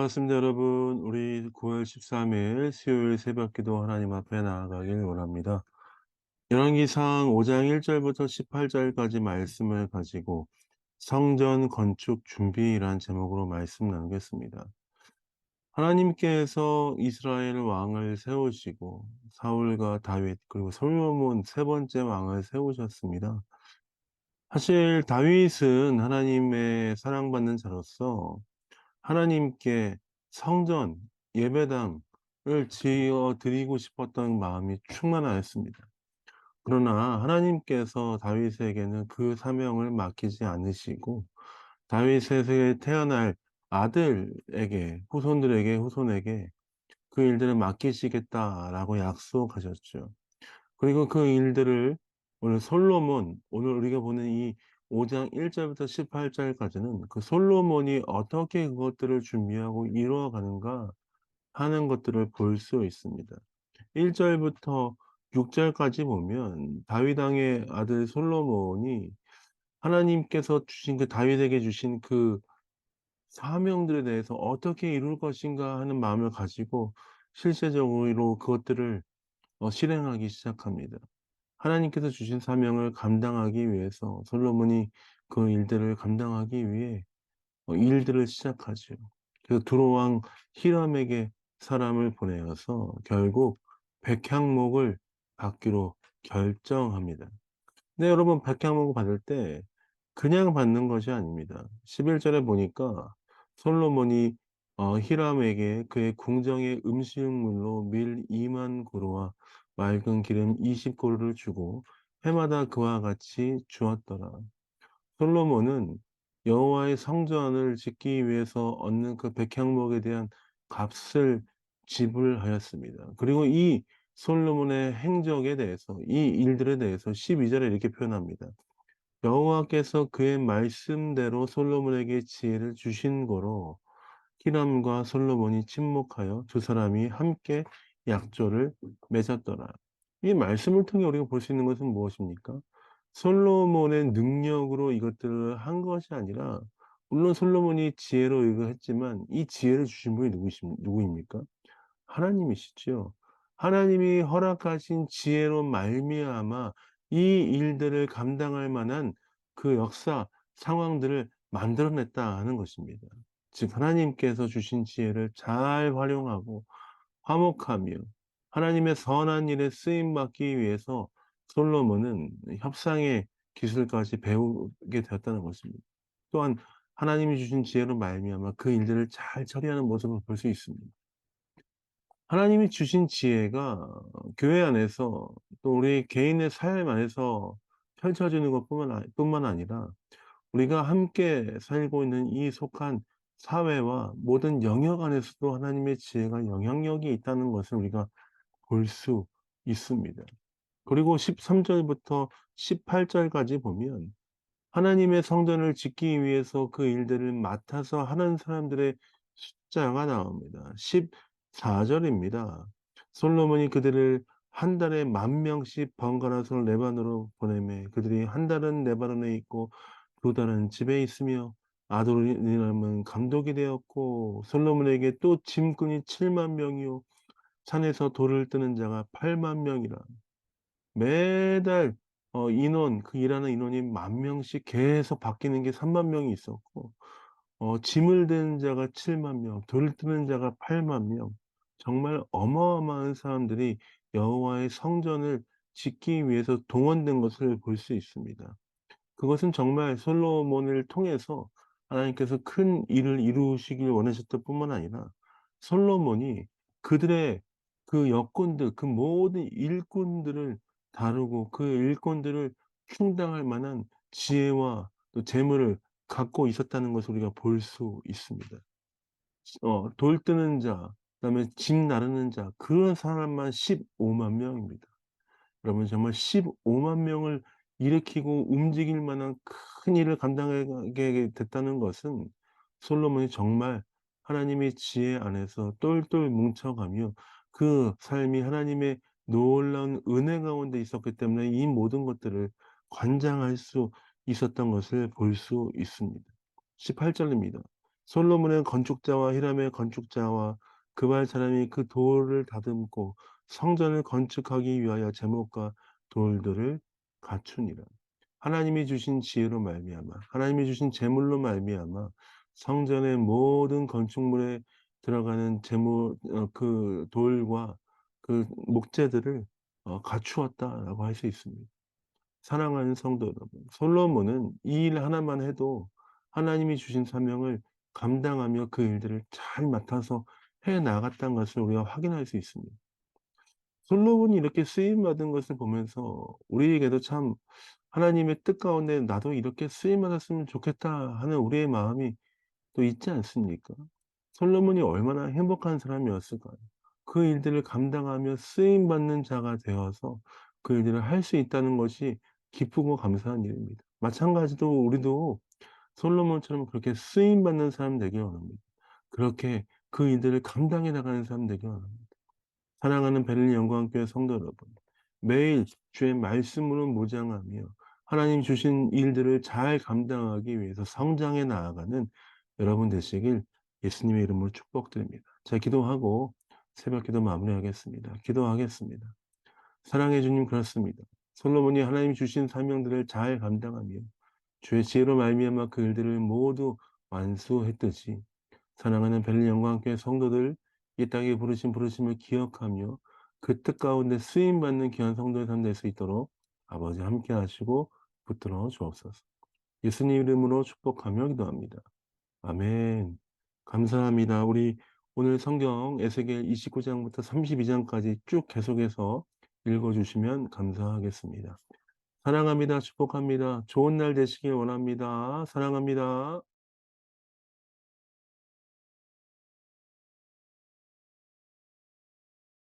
반갑습니다, 여러분. 우리 9월 13일 수요일 새벽기도 하나님 앞에 나아가길 원합니다. 열왕기상 5장 1절부터 18절까지 말씀을 가지고 성전 건축 준비라는 제목으로 말씀 나누겠습니다. 하나님께서 이스라엘 왕을 세우시고 사울과 다윗 그리고 솔로몬 세 번째 왕을 세우셨습니다. 사실 다윗은 하나님의 사랑받는 자로서 하나님께 성전, 예배당을 지어 드리고 싶었던 마음이 충만하였습니다. 그러나 하나님께서 다윗에게는 그 사명을 맡기지 않으시고 다윗에게 태어날 아들에게 후손에게 그 일들을 맡기시겠다라고 약속하셨죠. 그리고 그 일들을 오늘 우리가 보는 이 5장 1 절부터 18 절까지는 그 솔로몬이 어떻게 그것들을 준비하고 이루어 가는가 하는 것들을 볼 수 있습니다. 1 절부터 6 절까지 보면 다윗 왕의 아들 솔로몬이 하나님께서 주신 다윗에게 주신 그 사명들에 대해서 어떻게 이룰 것인가 하는 마음을 가지고 실제적으로 그것들을 실행하기 시작합니다. 하나님께서 주신 사명을 감당하기 위해서 솔로몬이 그 일들을 감당하기 위해 일들을 시작하죠. 그래서 두로왕 히람에게 사람을 보내어서 결국 백향목을 받기로 결정합니다. 근데 여러분 백향목을 받을 때 그냥 받는 것이 아닙니다. 11 절에 보니까 솔로몬이 히람에게 그의 궁정의 음식물로 밀 2만 고루와 맑은 기름 20 고루를 주고 해마다 그와 같이 주었더라. 솔로몬은 여호와의 성전을 짓기 위해서 얻는 그 백향목에 대한 값을 지불하였습니다. 그리고 이 솔로몬의 행적에 대해서 이 일들에 대해서 12 절에 이렇게 표현합니다. 여호와께서 그의 말씀대로 솔로몬에게 지혜를 주신 거로 히람과 솔로몬이 친목하여 두 사람이 함께 약조를 맺었더라. 이 말씀을 통해 우리가 볼 수 있는 것은 무엇입니까? 솔로몬의 능력으로 이것들을 한 것이 아니라 물론 솔로몬이 지혜로 이거 했지만 이 지혜를 주신 분이 누구입니까? 하나님이시죠. 하나님이 허락하신 지혜로 말미암아 이 일들을 감당할 만한 그 역사 상황들을 만들어냈다 하는 것입니다. 즉 하나님께서 주신 지혜를 잘 활용하고 화목하며 하나님의 선한 일에 쓰임 받기 위해서 솔로몬은 협상의 기술까지 배우게 되었다는 것입니다. 또한 하나님이 주신 지혜로 말미암아 그 일들을 잘 처리하는 모습을 볼 수 있습니다. 하나님이 주신 지혜가 교회 안에서 또 우리 개인의 삶 안에서 펼쳐지는 뿐만 아니라 우리가 함께 살고 있는 이 속한 사회와 모든 영역 안에서도 하나님의 지혜가 영향력이 있다는 것을 우리가 볼 수 있습니다. 그리고 13 절부터 18 절까지 보면 하나님의 성전을 짓기 위해서 그 일들을 맡아서 하는 사람들의 숫자가 나옵니다. 14 절입니다. 솔로몬이 그들을 한 달에 10,000명씩 번갈아서 레바논으로 보내매 그들이 한 달은 레바논에 있고 두 달은 집에 있으며 아도니람은 감독이 되었고 솔로몬에게 또 짐꾼이 7만 명이요 산에서 돌을 뜨는 자가 8만 명이라. 매달 일하는 인원이 10,000명씩 계속 바뀌는 게 3만 명이 있었고 짐을 드는 자가 7만 명, 돌을 뜨는 자가 8만 명. 정말 어마어마한 사람들이 여호와의 성전을 짓기 위해서 동원된 것을 볼 수 있습니다. 그것은 정말 솔로몬을 통해서 하나님께서 큰 일을 이루시길 원하셨을 뿐만 아니라 솔로몬이 그들의 그 역군들, 그 모든 일꾼들을 다루고 그 일꾼들을 충당할 만한 지혜와 또 재물을 갖고 있었다는 것을 우리가 볼 수 있습니다. 돌 뜨는 자, 그다음에 짐 나르는 자 그런 사람만 15만 명입니다. 여러분 정말 15만 명을 일으키고 움직일 만한 큰 일을 감당하게 됐다는 것은 솔로몬이 정말 하나님의 지혜 안에서 똘똘 뭉쳐가며 그 삶이 하나님의 놀라운 은혜 가운데 있었기 때문에 이 모든 것들을 관장할 수 있었던 것을 볼 수 있습니다. 18 절입니다. 솔로몬의 건축자와 히람의 건축자와 그발 사람이 그 돌을 다듬고 성전을 건축하기 위하여 제목과 돌들을 갖추니라. 하나님이 주신 지혜로 말미암아 하나님이 주신 재물로 말미암아 성전의 모든 건축물에 들어가는 재물 그 돌과 그 목재들을 갖추었다라고 할 수 있습니다. 사랑하는 성도 여러분, 솔로몬은 이 일 하나만 해도 하나님이 주신 사명을 감당하며 그 일들을 잘 맡아서 해 나갔다는 것을 우리가 확인할 수 있습니다. 솔로몬이 이렇게 쓰임 받은 것을 보면서 우리에게도 참 '하나님의 뜻 가운데 나도 이렇게 쓰임 받았으면 좋겠다.' 하는 우리의 마음이 또 있지 않습니까? 솔로몬이 얼마나 행복한 사람이었을까요? 그 일들을 감당하며 쓰임 받는 자가 되어서 그 일들을 할 수 있다는 것이 기쁘고 감사한 일입니다. 마찬가지로 우리도 솔로몬처럼 그렇게 쓰임 받는 사람 되길 원합니다. 그렇게 그 일들을 감당해 나가는 사람 되길 원합니다. 사랑하는 베를린 영광교회 성도 여러분, 매일 주의 말씀으로 무장하며 하나님 주신 일들을 잘 감당하기 위해서 성장해 나아가는 여러분 되시길 예수님의 이름으로 축복드립니다. 자, 기도하고 새벽 기도 마무리하겠습니다. 기도하겠습니다. 사랑해 주님, 그렇습니다. 솔로몬이 하나님 주신 사명들을 잘 감당하며 주의 지혜로 말미암아 그 일들을 모두 완수했듯이 사랑하는 벨린 영광교회 성도들, 이 땅에 부르신 부르심을 기억하며 그 뜻 가운데 쓰임 받는 귀한 성도의 삶 될 수 있도록 아버지 함께 하시고 붙들어 주옵소서. 예수님 이름으로 축복하며 기도합니다. 아멘. 감사합니다. 우리 오늘 성경 에스겔 29 장부터 32 장까지 쭉 계속해서 읽어 주시면 감사하겠습니다. 사랑합니다. 축복합니다. 좋은 날 되시길 원합니다. 사랑합니다.